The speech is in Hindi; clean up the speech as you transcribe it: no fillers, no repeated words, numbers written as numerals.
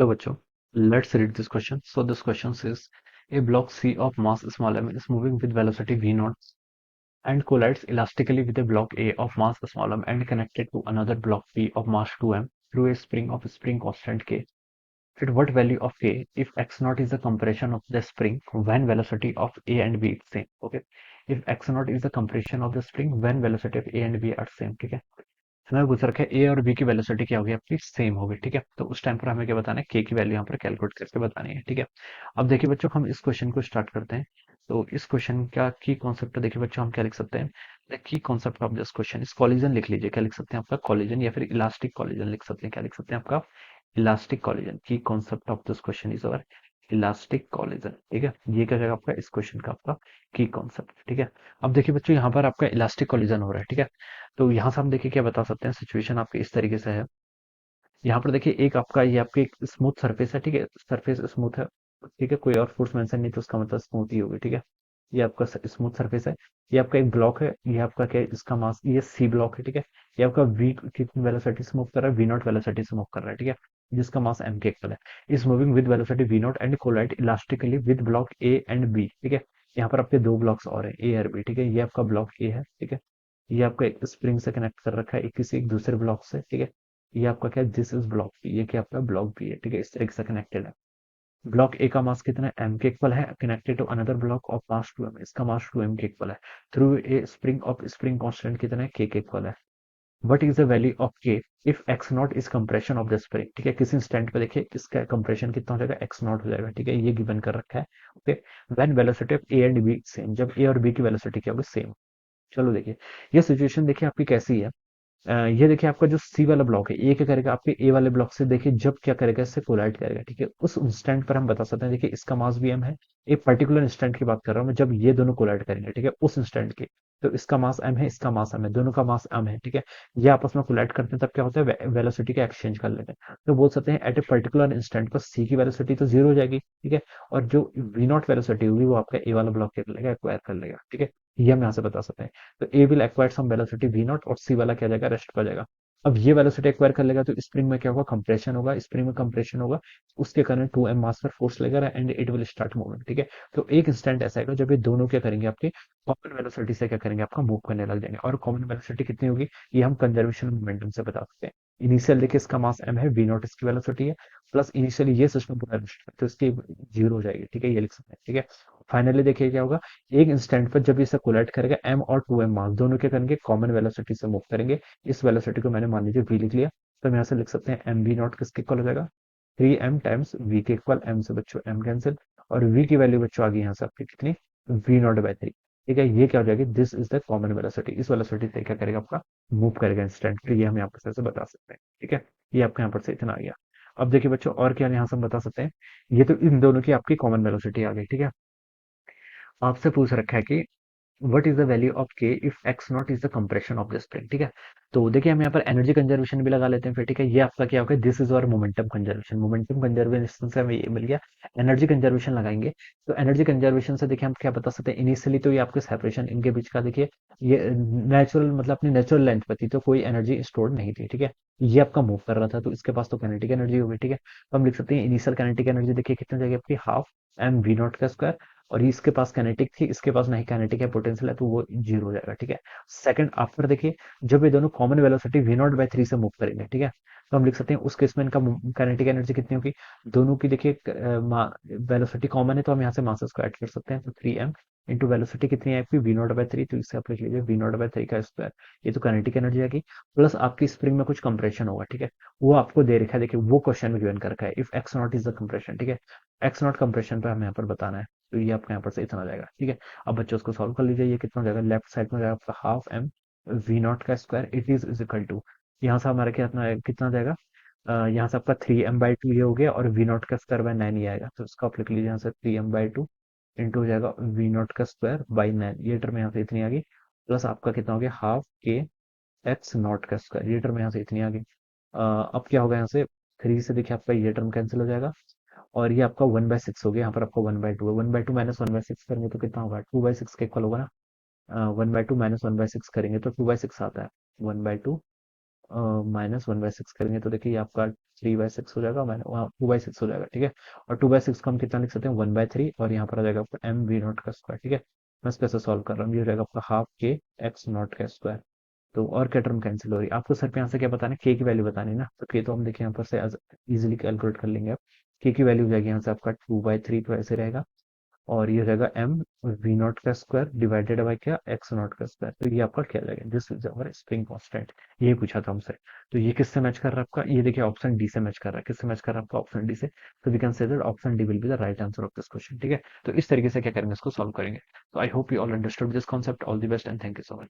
Hello बच्चों, let's read this question. So this question says a block C of mass small m is moving with velocity v naught and collides elastically with a block A of mass small m and connected to another block B of mass 2m through a spring of spring constant k. At what value of k if x naught is the compression of the spring when velocity of A and B is same? Okay, if x naught is the compression of the spring when velocity of A and B are same. ठीक है, हमें पूछ रखा है ए और बी की वेलोसिटी क्या होगी आपकी सेम होगी। ठीक है, तो उस टाइम पर हमें क्या बताना है, के की वैल्यू यहाँ पर कैलकुलेट करके बतानी है। ठीक है, अब देखिए बच्चों हम इस क्वेश्चन को स्टार्ट करते हैं। तो इस क्वेश्चन का की कॉन्सेप्ट देखिए बच्चों हम क्या लिख सकते हैं, the key concept of this question इस कॉलिजन लिख लीजिए। क्या लिख सकते हैं आपका कॉलिजन या फिर इलास्टिक कॉलिजन लिख सकते हैं। क्या लिख सकते हैं आपका इलास्टिक कॉलिजन। की concept of this question is our elastic collision. ठीक है, ये क्या जाएगा आपका इस क्वेश्चन का आपका की कॉन्सेप्ट। ठीक है, अब देखिए बच्चों यहाँ पर आपका इलास्टिक कॉलिजन हो रहा है। ठीक है, तो यहाँ से हम देखिए क्या बता सकते हैं, सिचुएशन आपकी इस तरीके से है। यहाँ पर देखिए एक आपका ये आपकी एक स्मूथ सरफेस है। ठीक है, सरफेस स्मूथ है। ठीक है, कोई और फोर्स मेंशन नहीं तो उसका मतलब स्मूथ ही होगी। ठीक है, ये आपका स्मूथ सरफेस है। ये आपका एक ब्लॉक है। ये आपका क्या है, इसका मास ये सी ब्लॉक है। ठीक है, ये आपका वी कितनी वेलोसिटी से मूव कर रहा है, वी नॉट वेलोसिटी से मूव कर रहा है। ठीक है, जिसका मास एम के इक्वल है, is moving with velocity V naught and collide elastically with block A and B. ठीक है, यहाँ पर आपके दो ब्लॉक्स और हैं, ए और बी। ठीक है, ये आपका ब्लॉक ए है। ठीक है, ये आपका एक स्प्रिंग से कनेक्ट कर रखा है एक किसी एक दूसरे ब्लॉक से। ठीक है, ये आपका क्या है, दिस इज ब्लॉक बी, ये क्या आपका ब्लॉक बी है। ठीक है, इस तरीके से कनेक्टेड है। ब्लॉक ए का मास कितना है, एम के इक्वल है, connected to another block of mass 2m, इसका मास 2m के इक्वल है, through a spring of spring constant कितना है, के इक्वल है। What is the value of K if X not is compression of the spring. ठीक है, किसी इंस्टेंट पे देखिए इसका कंप्रेशन कितना हो जाएगा, एक्स नॉट हो जाएगा। ठीक है, ये गिवन कर रखा है। Okay, when velocity of A and B same, जब ए और बी की वेलोसिटी क्या होगी, सेम। चलो देखिए, ये सिचुएशन देखिए आपकी कैसी है। ये देखिए आपका जो सी वाला ब्लॉक है, ये क्या करेगा आपके ए वाले ब्लॉक से, देखिए जब क्या करेगा, इससे कोलाइड करेगा। ठीक है, उस इंस्टेंट पर हम बता सकते हैं, देखिए इसका मास भी एम है। एक पर्टिकुलर इंस्टेंट की बात कर रहा हूँ मैं, जब ये दोनों कोलाइड करेंगे। ठीक है, उस इंस्टेंट की, तो इसका मास एम है, इसका मास एम है, दोनों का मास एम है। ठीक है, ये आपस में कोलाइड करते हैं तब क्या होता है, वेलोसिटी का एक्सचेंज कर लेते हैं। तो बोल सकते हैं एट ए पर्टिकुलर इंस्टेंट पर सी की वेलोसिटी तो जीरो हो जाएगी। ठीक है, और जो वी नॉट वेलोसिटी होगी वो आपका ए वाला ब्लॉक क्या कर लेगा, एक्वायर कर लेगा। ठीक है, ये हम यहाँ से बता सकते हैं। तो A will acquire some velocity V not और सी वाला क्या जाएगा, रेस्ट पर जाएगा। अब ये वेलोसिटी एक्वायर कर लेगा तो स्प्रिंग में क्या होगा, कंप्रेशन होगा, स्प्रिंग में कंप्रेशन होगा, उसके कारण 2m मास पर फोर्स लगेगा and it will start movement. ठीक है, तो एक इंस्टेंट ऐसा आएगा जब ये दोनों क्या करेंगे, आपके कॉमन वेलोसिटी से क्या करेंगे, आपका मूव करने लग जाएंगे। और कॉमन वेलोसिटी कितनी होगी, ये हम कंजर्वेशन मोमेंटम से बता सकते हैं। इनिशियल देखिए इसका मास m है, v नॉट इसकी वेलोसिटी है, प्लस इनिशियली ये सिस्टम पूरा तो इसकी जीरो हो जाएगी। ठीक है, ये लिख सकते हैं। ठीक है, फाइनली देखिए क्या होगा, एक इंस्टेंट पर जब इसे कोलाइड करेगा, m और 2m मास दोनों क्या करेंगे, कॉमन वेलोसिटी से मूव करेंगे। इस वेलोसिटी को मैंने मान लीजिए v लिख लिया, तो हम यहाँ से लिख सकते हैं एम वी नॉट किसके इक्वल हो जाएगा, 3m टाइम्स v के इक्वल, m से बच्चों m कैंसिल, और v की वैल्यू बच्चों आ गई यहाँ से आपकी कितनी, v नॉट बाई 3। ठीक है, ये क्या हो जाएगी, this is the common velocity, इस वेलोसिटी से क्या करेगा आपका मूव करेगा इंस्टेंट। ये हम यहाँ पर से बता सकते हैं। ठीक है, ये आपका यहाँ पर से इतना आ गया। अब देखिए बच्चों और क्या यहाँ से हम बता सकते हैं, ये तो इन दोनों की आपकी कॉमन वेलोसिटी आ गई। ठीक है, आपसे पूछ रखा है कि what is the value of K if X not is the compression of the spring. ठीक है, तो देखिए हम यहाँ पर एनर्जी कंजर्वेशन भी लगा लेते हैं फिर। ठीक है, ये आपका क्या होगा, दिस इज और मोमेंटम कंजर्वेशन। मोमेंटम कंजर्वेशन से हमें ये मिल गया, एनर्जी कंजर्वेशन लगाएंगे। तो एनर्जी कंजर्वेशन से देखिए हम क्या बता सकते हैं, इनिशियली तो ये आपके सेपरेशन इनके बीच का देखिए, ये नेचुरल मतलब अपनी नेचुरल लेंथ पे थी तो कोई एनर्जी स्टोर नहीं थी। ठीक है, ये आपका मूव कर रहा था तो इसके पास तो काइनेटिक एनर्जी होगी। ठीक है, तो हम लिख सकते हैं इनिशियल काइनेटिक एनर्जी देखिए कितनी हो जाएगी आपकी, हाफ एम वी नॉट का स्क्वायर, और इसके पास काइनेटिक थी, इसके पास नहीं काइनेटिक है, पोटेंशियल है, तो वो जीरो हो जाएगा। ठीक है, सेकंड आफ्टर देखिए, जब ये दोनों common velocity V naught by 3 से मूव करेंगे। ठीक है, तो हम लिख सकते हैं उस केस में इनका काइनेटिक एनर्जी कितनी होगी, दोनों की देखिए वेलोसिटी कॉमन है तो हम यहाँ से मासेस को ऐड कर सकते हैं। तो 3m इंटू वेलोसिटी कितनी है आपकी, वी नॉट बाई 3, तो इससे आप लिख लीजिए वी नॉट बाई 3 का स्क्वायर, ये तो काइनेटिक एनर्जी आएगी, प्लस आपकी स्प्रिंग में कुछ कंप्रेशन होगा। ठीक है, वो आपको दे रखा है, देखिए वो क्वेश्चन में गिवन कर रखा है, if X not is the compression. ठीक है, एक्स नॉट कंप्रेशन पे हमें यहाँ पर बताना है, तो ये आपका यहाँ पर से इतना आ जाएगा। ठीक है, अब बच्चों उसको सॉल्व कर लीजिए, ये कितना हो जाएगा, लेफ्ट साइड में हो जाएगा आपका हाफ एम वी नॉट का square, it is equal to, यहाँ से हमारा कितना कितना आ जाएगा, यहाँ से आपका 3m/2 ये हो गया, और वी नॉट का स्क्वायर बाय 9 ये आएगा, तो इसको आप लिख लीजिए यहाँ से 3m/2 इंटू हो जाएगा वी नॉट का स्क्वायर बाई 9, ये टर्म यहाँ से इतनी आ गई, प्लस आपका कितना हो गया, हाफ के एक्स नॉट का स्क्वायर, ये टर्म यहाँ से इतनी आ गई। अब क्या होगा यहाँ से, 3 से देखिए आपका ये टर्म कैंसिल हो जाएगा, और ये आपका 1/6 हो गया, यहाँ पर आपका 1/2 है, 1/2 माइनस 1/6 करेंगे तो कितना होगा, 2/6 के इक्वल होगा ना। 1/2 माइनस 1/6 करेंगे तो 2/6 आता है, 1/2 -1/6 करेंगे तो देखिए ये आपका 3/6 हो जाएगा, मैंने वहाँ 2/6 हो जाएगा, ठीक है। और 2/6 को हम कितना लिख सकते हैं, 1/3, और यहाँ पर आ जाएगा आपका एम वी नॉट का स्क्वायर, ठीक है। मैं इस कैसे सॉल्व कर रहा हूँ, ये हो जाएगा आपका हाफ के एक्स नॉट का स्क्वायर। तो और क्या टर्म कैंसिल हो रही है आपको सर पे यहाँ से क्या बताना है, के की वैल्यू बतानी है ना, तो के तो हम देखिए यहाँ पर से इजिली कैलकुलेट कर लेंगे आप। के की वैल्यू हो जाएगी यहाँ से आपका 2/3 तो ऐसे रहेगा, और ये हो जाएगा एम वी नॉट का स्क्वायर डिवाइडेड बाय क्या, एक्स नॉट का स्क्वायर। तो ये आपका क्या हो जाएगा, this is our spring constant. ये पूछा था हमसे। तो ये किससे मैच कर रहा है आपका, ये देखिए ऑप्शन डी से मैच कर रहा है, किससे मैच कर रहा है आपका, ऑप्शन डी से। तो we can say that option D will be the right answer of this question, ठीक है। तो इस तरीके से क्या करेंगे, इसको सॉल्व करेंगे। तो I hope you all understood this concept. All the best and thank you so much.